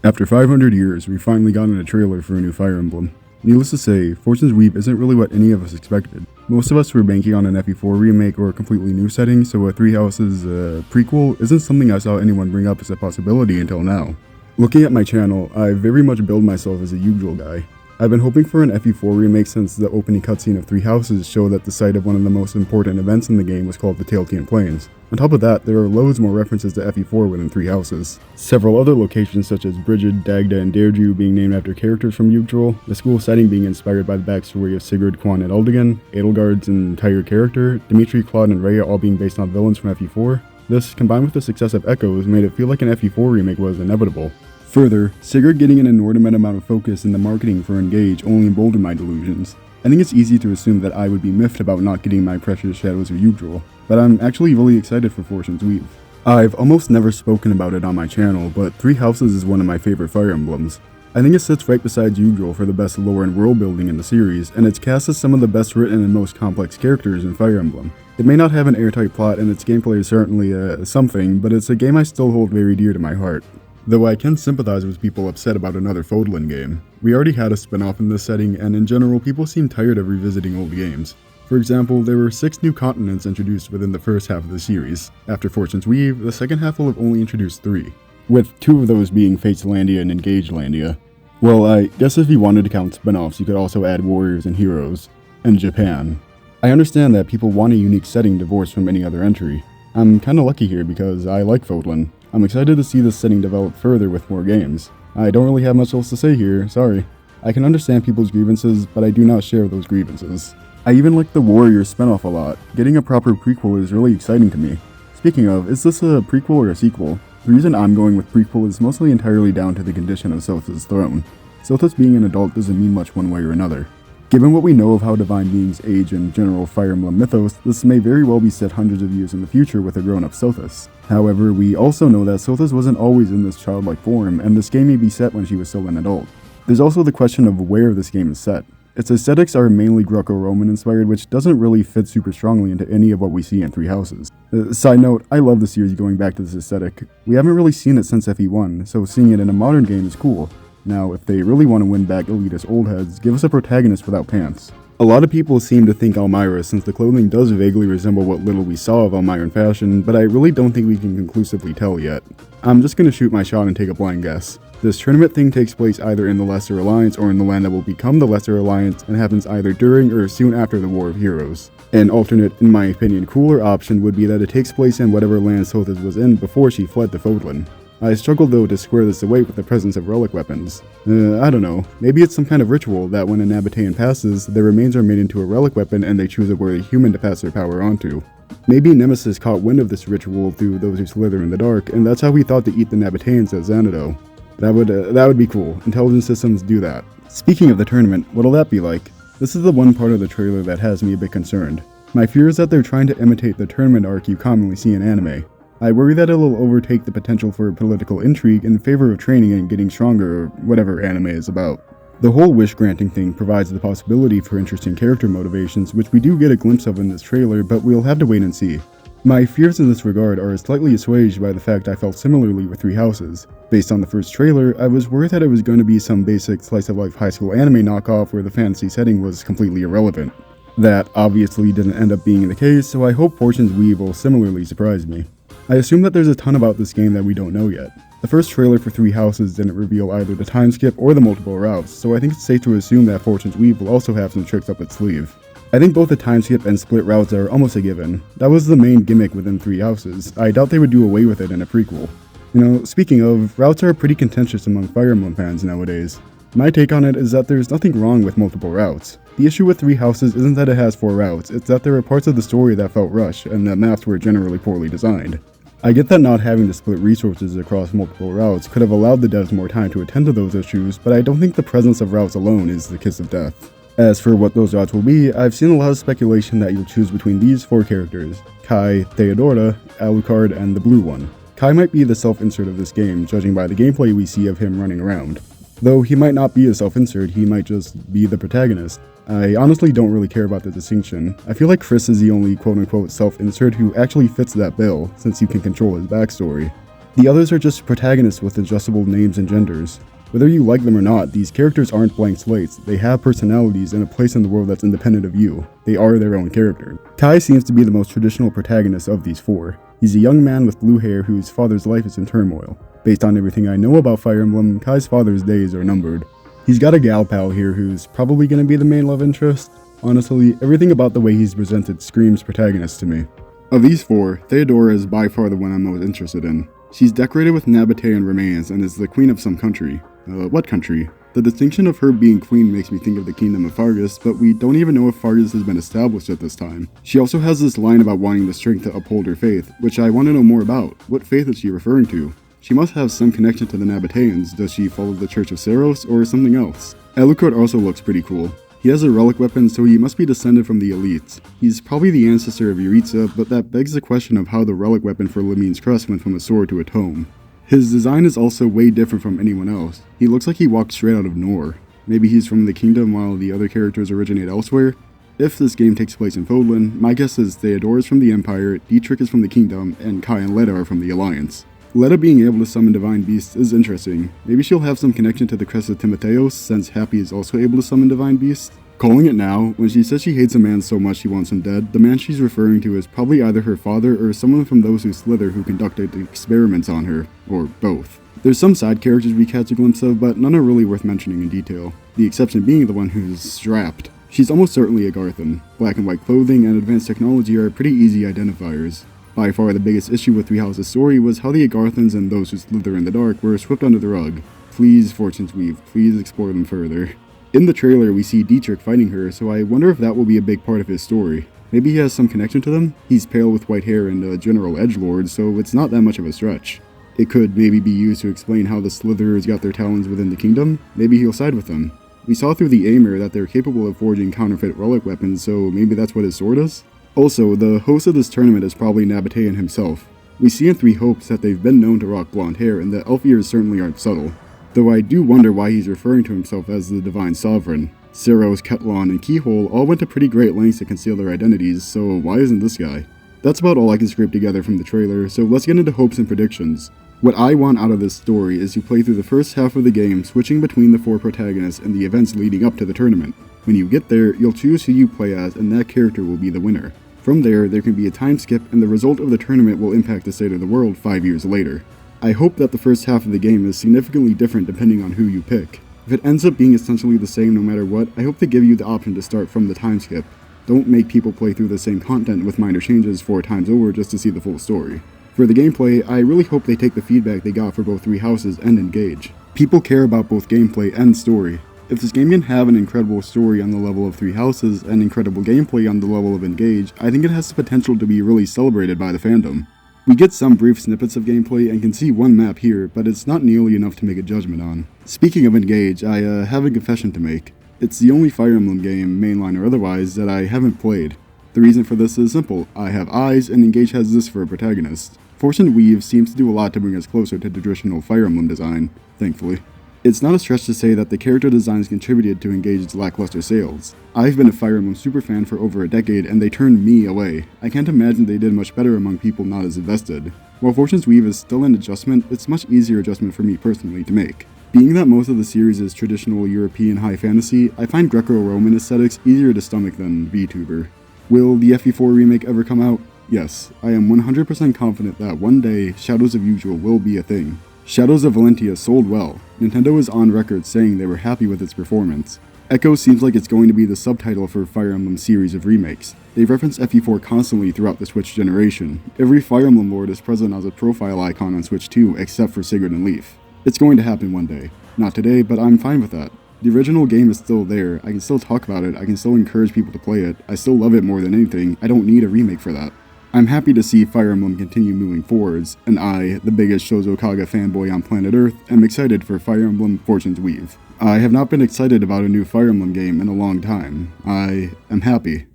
After 500 years, we finally gotten a trailer for a new Fire Emblem. Needless to say, Fortune's Weave isn't really what any of us expected. Most of us were banking on an FE4 remake or a completely new setting, so a Three Houses prequel isn't something I saw anyone bring up as a possibility until now. Looking at my channel, I very much billed myself as a usual guy. I've been hoping for an FE4 remake since the opening cutscene of Three Houses showed that the site of one of the most important events in the game was called the Tailtean Plains. On top of that, there are loads more references to FE4 within Three Houses. Several other locations such as Brigid, Dagda, and Dareju being named after characters from Yggdrasil, the school setting being inspired by the backstory of Sigurd, Quan, and Eldigan, Edelgard's entire character, Dimitri, Claude, and Rhea all being based on villains from FE4. This, combined with the success of Echoes, made it feel like an FE4 remake was inevitable. Further, Sigurd getting an inordinate amount of focus in the marketing for Engage only emboldened my delusions. I think it's easy to assume that I would be miffed about not getting my precious Shadows of Yggdrasil, but I'm actually really excited for Fortune's Weave. I've almost never spoken about it on my channel, but Three Houses is one of my favorite Fire Emblems. I think it sits right beside Yggdrasil for the best lore and world building in the series, and it's cast as some of the best written and most complex characters in Fire Emblem. It may not have an airtight plot and its gameplay is certainly something, but it's a game I still hold very dear to my heart. Though I can sympathize with people upset about another Fodlan game. We already had a spin-off in this setting, and in general, people seem tired of revisiting old games. For example, there were 6 new continents introduced within the first half of the series. After Fortune's Weave, the second half will have only introduced 3, with 2 of those being Fateslandia and Engagelandia. Well, I guess if you wanted to count spin-offs, you could also add Warriors and Heroes, and Japan. I understand that people want a unique setting divorced from any other entry. I'm kinda lucky here because I like Fodlan. I'm excited to see this setting develop further with more games. I don't really have much else to say here, sorry. I can understand people's grievances, but I do not share those grievances. I even like the Warriors spinoff a lot. Getting a proper prequel is really exciting to me. Speaking of, is this a prequel or a sequel? The reason I'm going with prequel is mostly entirely down to the condition of Sothis' throne. Sothis being an adult doesn't mean much one way or another. Given what we know of how divine beings age in general Fire Emblem mythos, this may very well be set hundreds of years in the future with a grown-up Sothis. However, we also know that Sothis wasn't always in this childlike form, and this game may be set when she was still an adult. There's also the question of where this game is set. Its aesthetics are mainly Greco-Roman inspired, which doesn't really fit super strongly into any of what we see in Three Houses. Side note, I love the series going back to this aesthetic. We haven't really seen it since FE1, so seeing it in a modern game is cool. Now, if they really want to win back elitist old heads, give us a protagonist without pants. A lot of people seem to think Elmira, since the clothing does vaguely resemble what little we saw of Elmiran fashion, but I really don't think we can conclusively tell yet. I'm just gonna shoot my shot and take a blind guess. This tournament thing takes place either in the Lesser Alliance or in the land that will become the Lesser Alliance and happens either during or soon after the War of Heroes. An alternate, in my opinion, cooler option would be that it takes place in whatever land Sothis was in before she fled to Fodlan. I struggle though to square this away with the presence of relic weapons. I don't know, maybe it's some kind of ritual that when a Nabatean passes, their remains are made into a relic weapon and they choose a worthy human to pass their power onto. Maybe Nemesis caught wind of this ritual through those who slither in the dark, and that's how he thought to eat the Nabateans at Xanadu. That would be cool. Intelligence systems do that. Speaking of the tournament, what'll that be like? This is the one part of the trailer that has me a bit concerned. My fear is that they're trying to imitate the tournament arc you commonly see in anime. I worry that it'll overtake the potential for political intrigue in favor of training and getting stronger or whatever anime is about. The whole wish-granting thing provides the possibility for interesting character motivations, which we do get a glimpse of in this trailer, but we'll have to wait and see. My fears in this regard are slightly assuaged by the fact I felt similarly with Three Houses. Based on the first trailer, I was worried that it was going to be some basic slice-of-life high school anime knockoff where the fantasy setting was completely irrelevant. That obviously didn't end up being the case, so I hope Fortune's Weave will similarly surprise me. I assume that there's a ton about this game that we don't know yet. The first trailer for Three Houses didn't reveal either the time skip or the multiple routes, so I think it's safe to assume that Fortune's Weave will also have some tricks up its sleeve. I think both the time skip and split routes are almost a given. That was the main gimmick within Three Houses. I doubt they would do away with it in a prequel. You know, speaking of, routes are pretty contentious among Fire Emblem fans nowadays. My take on it is that there's nothing wrong with multiple routes. The issue with Three Houses isn't that it has 4 routes, it's that there are parts of the story that felt rushed and that maps were generally poorly designed. I get that not having to split resources across multiple routes could have allowed the devs more time to attend to those issues, but I don't think the presence of routes alone is the kiss of death. As for what those routes will be, I've seen a lot of speculation that you'll choose between these 4 characters: Kai, Theodora, Alucard, and the blue one. Kai might be the self-insert of this game, judging by the gameplay we see of him running around. Though he might not be a self-insert, he might just be the protagonist. I honestly don't really care about the distinction. I feel like Chris is the only quote-unquote self-insert who actually fits that bill, since you can control his backstory. The others are just protagonists with adjustable names and genders. Whether you like them or not, these characters aren't blank slates. They have personalities and a place in the world that's independent of you. They are their own character. Kai seems to be the most traditional protagonist of these four. He's a young man with blue hair whose father's life is in turmoil. Based on everything I know about Fire Emblem, Kai's father's days are numbered. He's got a gal pal here who's probably going to be the main love interest. Honestly, everything about the way he's presented screams protagonist to me. Of these four, Theodora is by far the one I'm most interested in. She's decorated with Nabatean remains and is the queen of some country. What country? The distinction of her being queen makes me think of the kingdom of Fargus, but we don't even know if Fargus has been established at this time. She also has this line about wanting the strength to uphold her faith, which I want to know more about. What faith is she referring to? She must have some connection to the Nabateans. Does she follow the Church of Seiros or something else? Alucard also looks pretty cool. He has a relic weapon, so he must be descended from the elites. He's probably the ancestor of Yuritsa, but that begs the question of how the relic weapon for Lamine's crest went from a sword to a tome. His design is also way different from anyone else. He looks like he walked straight out of Nor. Maybe he's from the kingdom while the other characters originate elsewhere? If this game takes place in Fodlan, my guess is Theodora is from the Empire, Dietrich is from the kingdom, and Kai and Leda are from the Alliance. Leda being able to summon divine beasts is interesting. Maybe she'll have some connection to the crest of Timotheos, since Happy is also able to summon divine beasts. Calling it now, when she says she hates a man so much she wants him dead, the man she's referring to is probably either her father or someone from those who slither who conducted the experiments on her, or both. There's some side characters we catch a glimpse of, but none are really worth mentioning in detail, the exception being the one who's strapped. She's almost certainly a Garthan. Black and white clothing and advanced technology are pretty easy identifiers. By far the biggest issue with Three Houses' story was how the Agarthans and those who slither in the dark were swept under the rug. Please, Fortune's Weave, please explore them further. In the trailer, we see Dietrich fighting her, so I wonder if that will be a big part of his story. Maybe he has some connection to them? He's pale with white hair and a general edgelord, so it's not that much of a stretch. It could maybe be used to explain how the Slitherers got their talons within the kingdom. Maybe he'll side with them. We saw through the Aimer that they're capable of forging counterfeit relic weapons, so maybe that's what his sword is? Also, the host of this tournament is probably Nabatean himself. We see in Three Hopes that they've been known to rock blonde hair, and the elf ears certainly aren't subtle. Though I do wonder why he's referring to himself as the Divine Sovereign. Seiros, Ketlon, and Keyhole all went to pretty great lengths to conceal their identities, so why isn't this guy? That's about all I can scrape together from the trailer, so let's get into hopes and predictions. What I want out of this story is to play through the first half of the game, switching between the four protagonists and the events leading up to the tournament. When you get there, you'll choose who you play as, and that character will be the winner. From there can be a time skip, and the result of the tournament will impact the state of the world 5 years later. I hope that the first half of the game is significantly different depending on who you pick. If it ends up being essentially the same no matter what, I hope they give you the option to start from the time skip. Don't make people play through the same content with minor changes 4 times over just to see the full story. For the gameplay, I really hope they take the feedback they got for both Three Houses and Engage. People care about both gameplay and story. If this game can have an incredible story on the level of Three Houses and incredible gameplay on the level of Engage, I think it has the potential to be really celebrated by the fandom. We get some brief snippets of gameplay and can see one map here, but it's not nearly enough to make a judgment on. Speaking of Engage, I have a confession to make. It's the only Fire Emblem game, mainline or otherwise, that I haven't played. The reason for this is simple. I have eyes, and Engage has this for a protagonist. Fortune Weave seems to do a lot to bring us closer to traditional Fire Emblem design, thankfully. It's not a stretch to say that the character designs contributed to Engage's lackluster sales. I've been a Fire Emblem superfan for over a decade, and they turned me away. I can't imagine they did much better among people not as invested. While Fortune's Weave is still an adjustment, it's a much easier adjustment for me personally to make. Being that most of the series is traditional European high fantasy, I find Greco-Roman aesthetics easier to stomach than VTuber. Will the FE4 remake ever come out? Yes, I am 100% confident that one day Shadows of Yggdrasil will be a thing. Shadows of Valentia sold well. Nintendo is on record saying they were happy with its performance. Echo seems like it's going to be the subtitle for Fire Emblem series of remakes. They reference FE4 constantly throughout the Switch generation. Every Fire Emblem lord is present as a profile icon on Switch 2 except for Sigurd and Leaf. It's going to happen one day. Not today, but I'm fine with that. The original game is still there, I can still talk about it, I can still encourage people to play it, I still love it more than anything, I don't need a remake for that. I'm happy to see Fire Emblem continue moving forwards, and I, the biggest Shozo Kaga fanboy on planet Earth, am excited for Fire Emblem Fortune's Weave. I have not been excited about a new Fire Emblem game in a long time. I am happy.